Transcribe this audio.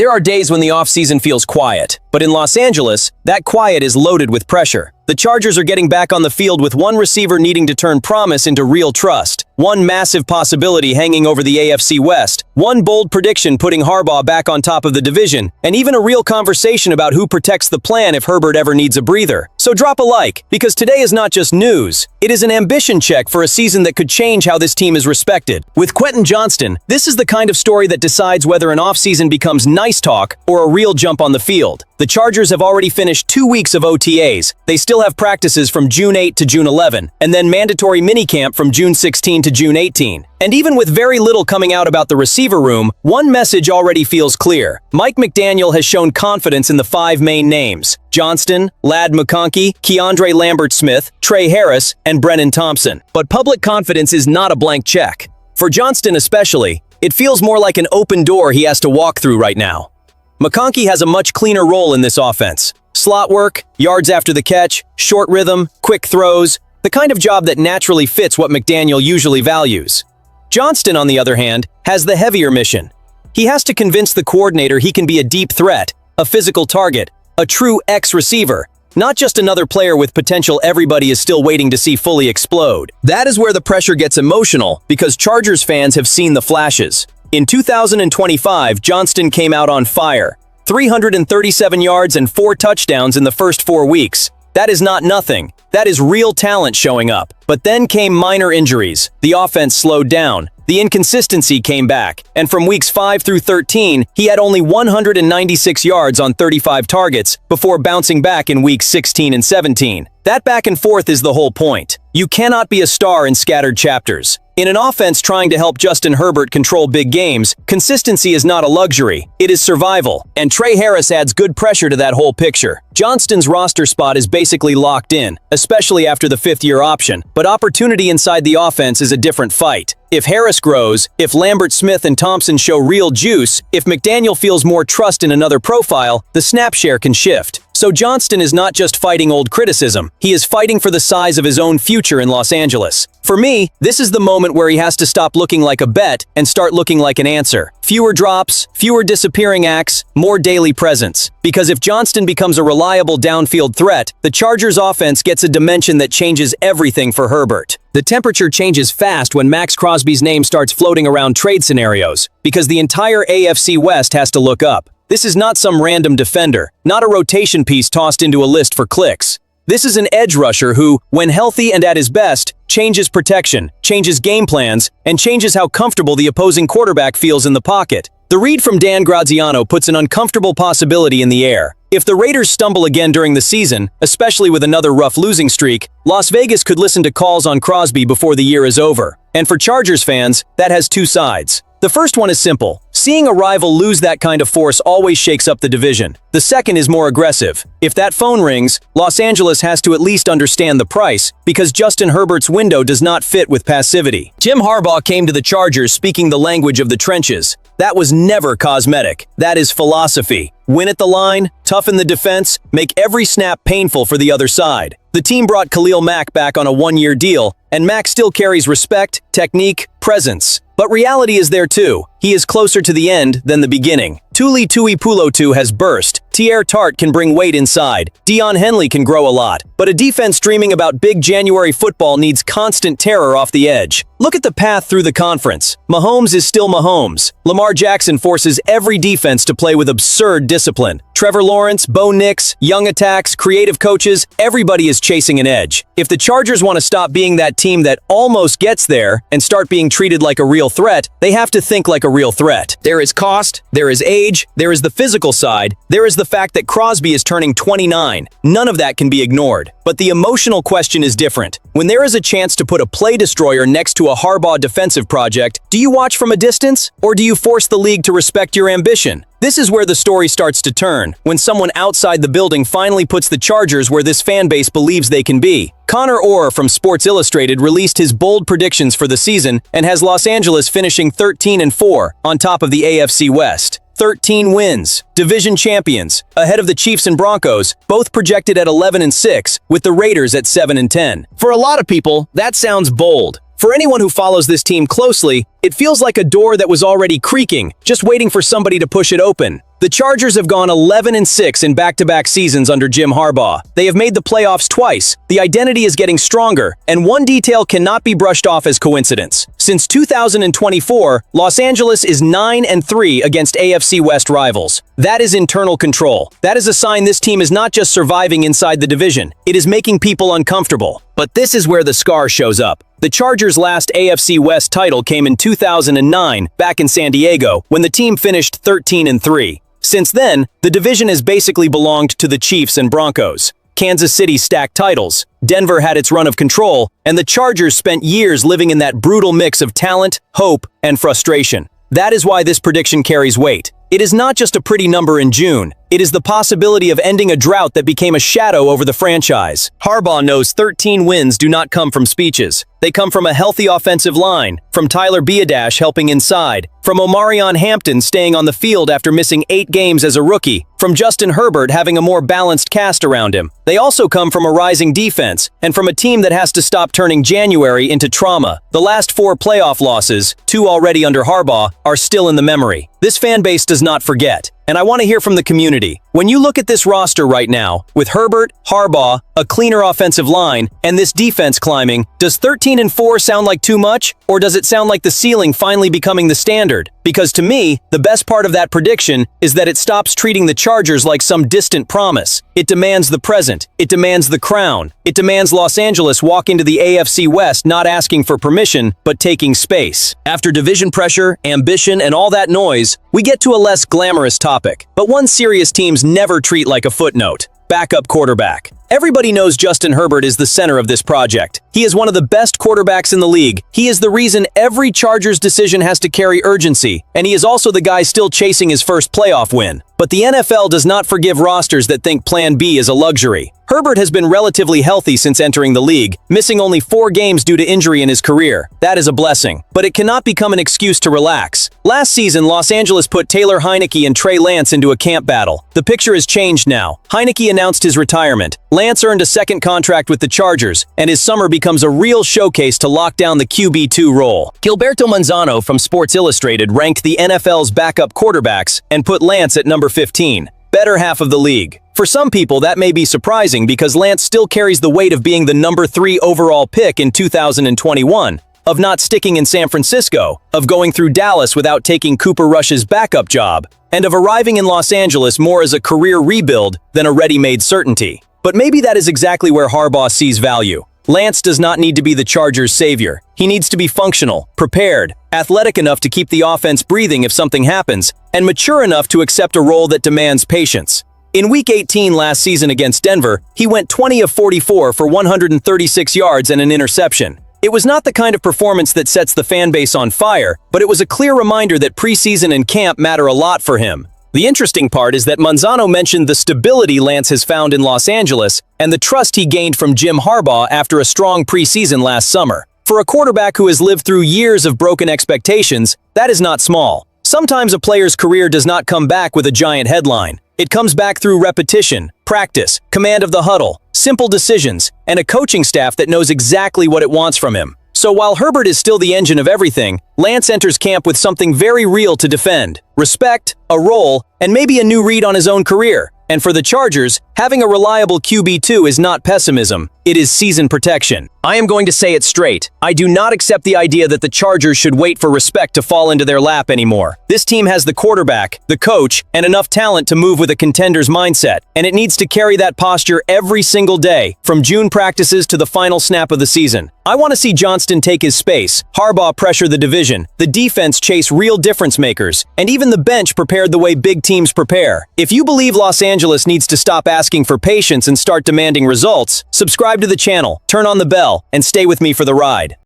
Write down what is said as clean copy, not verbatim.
There are days when the offseason feels quiet, but in Los Angeles, that quiet is loaded with pressure. The Chargers are getting back on the field with one receiver needing to turn promise into real trust, one massive possibility hanging over the AFC West, one bold prediction putting Harbaugh back on top of the division, and even a real conversation about who protects the plan if Herbert ever needs a breather. So drop a like, because today is not just news, it is an ambition check for a season that could change how this team is respected. With Quentin Johnston, this is the kind of story that decides whether an offseason becomes nice talk or a real jump on the field. The Chargers have already finished 2 weeks of OTAs. They still have practices from June 8 to June 11, and then mandatory minicamp from June 16 to June 18. And even with very little coming out about the receiver room, one message already feels clear. Mike McDaniel has shown confidence in the 5 main names: Johnston, Ladd McConkey, Keandre Lambert-Smith, Trey Harris, and Brennan Thompson. But public confidence is not a blank check. For Johnston especially, it feels more like an open door he has to walk through right now. McConkey has a much cleaner role in this offense. Slot work, yards after the catch, short rhythm, quick throws, the kind of job that naturally fits what McDaniel usually values. Johnston, on the other hand, has the heavier mission. He has to convince the coordinator he can be a deep threat, a physical target, a true X-receiver, not just another player with potential everybody is still waiting to see fully explode. That is where the pressure gets emotional, because Chargers fans have seen the flashes. In 2025, Johnston came out on fire. 337 yards and 4 touchdowns in the first 4 weeks. That is not nothing. That is real talent showing up. But then came minor injuries. The offense slowed down. The inconsistency came back. And from weeks 5 through 13, he had only 196 yards on 35 targets before bouncing back in weeks 16 and 17. That back and forth is the whole point. You cannot be a star in scattered chapters. In an offense trying to help Justin Herbert control big games, consistency is not a luxury, it is survival, and Trey Harris adds good pressure to that whole picture. Johnston's roster spot is basically locked in, especially after the 5th-year option, but opportunity inside the offense is a different fight. If Harris grows, if Lambert-Smith and Thompson show real juice, if McDaniel feels more trust in another profile, the snap share can shift. So Johnston is not just fighting old criticism, he is fighting for the size of his own future in Los Angeles. For me, this is the moment where he has to stop looking like a bet and start looking like an answer. Fewer drops, fewer disappearing acts, more daily presence. Because if Johnston becomes a reliable downfield threat, the Chargers' offense gets a dimension that changes everything for Herbert. The temperature changes fast when Maxx Crosby's name starts floating around trade scenarios, because the entire AFC West has to look up. This is not some random defender, not a rotation piece tossed into a list for clicks. This is an edge rusher who, when healthy and at his best, changes protection, changes game plans, and changes how comfortable the opposing quarterback feels in the pocket. The read from Dan Graziano puts an uncomfortable possibility in the air. If the Raiders stumble again during the season, especially with another rough losing streak, Las Vegas could listen to calls on Crosby before the year is over. And for Chargers fans, that has 2 sides. The first one is simple. Seeing a rival lose that kind of force always shakes up the division. The second is more aggressive. If that phone rings, Los Angeles has to at least understand the price, because Justin Herbert's window does not fit with passivity. Jim Harbaugh came to the Chargers speaking the language of the trenches. That was never cosmetic. That is philosophy. Win at the line, toughen the defense, make every snap painful for the other side. The team brought Khalil Mack back on a 1-year deal, and Mack still carries respect, technique, presence. But reality is there too. He is closer to the end than the beginning. Tuli Tuipulotu has burst. Tier Tart can bring weight inside. Dion Henley can grow a lot. But a defense dreaming about big January football needs constant terror off the edge. Look at the path through the conference. Mahomes is still Mahomes. Lamar Jackson forces every defense to play with absurd discipline. Trevor Lawrence, Bo Nix, young attacks, creative coaches, everybody is chasing an edge. If the Chargers want to stop being that team that almost gets there and start being treated like a real threat, they have to think like a real threat. There is cost, there is age, there is the physical side, there is the fact that Crosby is turning 29. None of that can be ignored. But the emotional question is different. When there is a chance to put a play destroyer next to a Harbaugh defensive project, do you watch from a distance, or do you force the league to respect your ambition? This is where the story starts to turn, when someone outside the building finally puts the Chargers where this fan base believes they can be. Connor Orr from Sports Illustrated released his bold predictions for the season and has Los Angeles finishing 13-4 on top of the AFC West. 13 wins, division champions, ahead of the Chiefs and Broncos, both projected at 11-6, with the Raiders at 7-10. For a lot of people, that sounds bold. For anyone who follows this team closely, It feels like a door that was already creaking, just waiting for somebody to push it open. The Chargers have gone 11-6 in back-to-back seasons under Jim Harbaugh. They have made the playoffs twice. The identity is getting stronger, and one detail cannot be brushed off as coincidence. Since 2024, Los Angeles is 9-3 against AFC West rivals. That is internal control. That is a sign this team is not just surviving inside the division. It is making people uncomfortable. But this is where the scar shows up. The Chargers' last AFC West title came in 2009, back in San Diego, when the team finished 13-3. Since then, the division has basically belonged to the Chiefs and Broncos. Kansas City stacked titles, Denver had its run of control, and the Chargers spent years living in that brutal mix of talent, hope, and frustration. That is why this prediction carries weight. It is not just a pretty number in June. It is the possibility of ending a drought that became a shadow over the franchise. Harbaugh knows 13 wins do not come from speeches. They come from a healthy offensive line, from Tyler Biadasz helping inside, from Omarion Hampton staying on the field after missing 8 games as a rookie, from Justin Herbert having a more balanced cast around him. They also come from a rising defense, and from a team that has to stop turning January into trauma. The last 4 playoff losses, 2 already under Harbaugh, are still in the memory. This fan base does not forget. And I want to hear from the community. When you look at this roster right now, with Herbert, Harbaugh, a cleaner offensive line, and this defense climbing, does 13-4 sound like too much? Or does it sound like the ceiling finally becoming the standard? Because to me, the best part of that prediction is that it stops treating the Chargers like some distant promise. It demands the present. It demands the crown. It demands Los Angeles walk into the AFC West not asking for permission, but taking space. After division pressure, ambition, and all that noise, we get to a less glamorous topic. But one serious teams never treat like a footnote. Backup quarterback. Everybody knows Justin Herbert is the center of this project. He is one of the best quarterbacks in the league. He is the reason every Chargers decision has to carry urgency, and he is also the guy still chasing his first playoff win. But the NFL does not forgive rosters that think Plan B is a luxury. Herbert has been relatively healthy since entering the league, missing only 4 games due to injury in his career. That is a blessing. But it cannot become an excuse to relax. Last season, Los Angeles put Taylor Heinicke and Trey Lance into a camp battle. The picture has changed now. Heinicke announced his retirement. Lance earned a second contract with the Chargers, and his summer becomes a real showcase to lock down the QB2 role. Gilberto Manzano from Sports Illustrated ranked the NFL's backup quarterbacks and put Lance at number 15, better half of the league. For some people, that may be surprising because Lance still carries the weight of being the number 3 overall pick in 2021, of not sticking in San Francisco, of going through Dallas without taking Cooper Rush's backup job, and of arriving in Los Angeles more as a career rebuild than a ready-made certainty. But maybe that is exactly where Harbaugh sees value. Lance does not need to be the Chargers' savior. He needs to be functional, prepared, athletic enough to keep the offense breathing if something happens, and mature enough to accept a role that demands patience. In Week 18 last season against Denver, he went 20 of 44 for 136 yards and an interception. It was not the kind of performance that sets the fan base on fire, but it was a clear reminder that preseason and camp matter a lot for him. The interesting part is that Manzano mentioned the stability Lance has found in Los Angeles and the trust he gained from Jim Harbaugh after a strong preseason last summer. For a quarterback who has lived through years of broken expectations, that is not small. Sometimes a player's career does not come back with a giant headline. It comes back through repetition, practice, command of the huddle, simple decisions, and a coaching staff that knows exactly what it wants from him. So while Herbert is still the engine of everything, Lance enters camp with something very real to defend: respect, a role, and maybe a new read on his own career. And for the Chargers, having a reliable QB2 is not pessimism, it is season protection. I am going to say it straight. I do not accept the idea that the Chargers should wait for respect to fall into their lap anymore. This team has the quarterback, the coach, and enough talent to move with a contender's mindset, and it needs to carry that posture every single day, from June practices to the final snap of the season. I want to see Johnston take his space, Harbaugh pressure the division, the defense chase real difference makers, and even the bench prepared the way big teams prepare. If you believe Los Angeles needs to stop asking for patience and start demanding results, subscribe to the channel, turn on the bell, and stay with me for the ride.